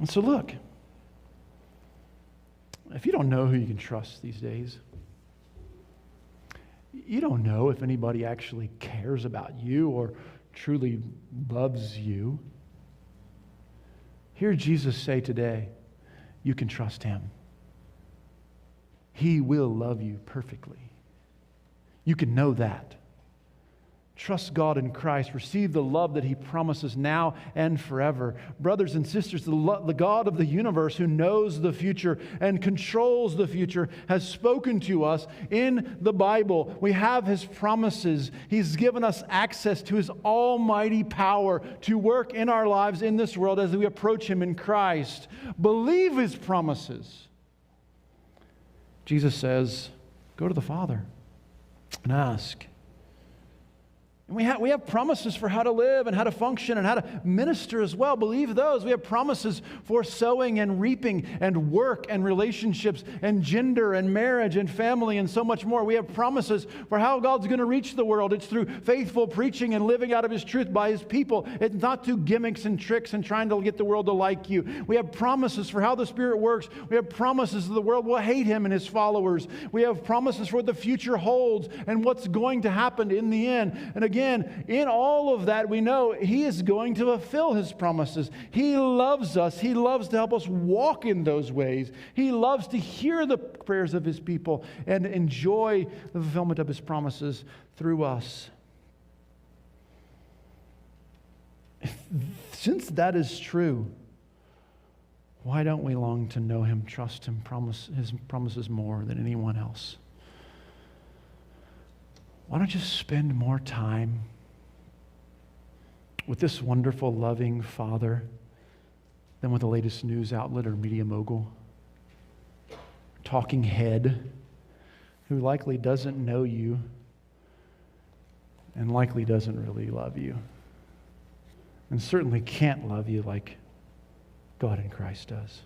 And so look, if you don't know who you can trust these days, you don't know if anybody actually cares about you or truly loves you, hear Jesus say today, you can trust him. He will love you perfectly. You can know that. Trust God in Christ. Receive the love that he promises now and forever. Brothers and sisters, the God of the universe who knows the future and controls the future has spoken to us in the Bible. We have his promises. He's given us access to his almighty power to work in our lives in this world as we approach him in Christ. Believe his promises. Jesus says, go to the Father and ask. And we have promises for how to live and how to function and how to minister as well. Believe those. We have promises for sowing and reaping and work and relationships and gender and marriage and family and so much more. We have promises for how God's going to reach the world. It's through faithful preaching and living out of his truth by his people. It's not through gimmicks and tricks and trying to get the world to like you. We have promises for how the Spirit works. We have promises that the world will hate him and his followers. We have promises for what the future holds and what's going to happen in the end. And again, in all of that, we know he is going to fulfill his promises. He loves us. He loves to help us walk in those ways. He loves to hear the prayers of his people and enjoy the fulfillment of his promises through us. Since that is true, why don't we long to know him, trust him, his promises more than anyone else? Why don't you spend more time with this wonderful, loving Father than with the latest news outlet or media mogul? Talking head who likely doesn't know you and likely doesn't really love you and certainly can't love you like God in Christ does.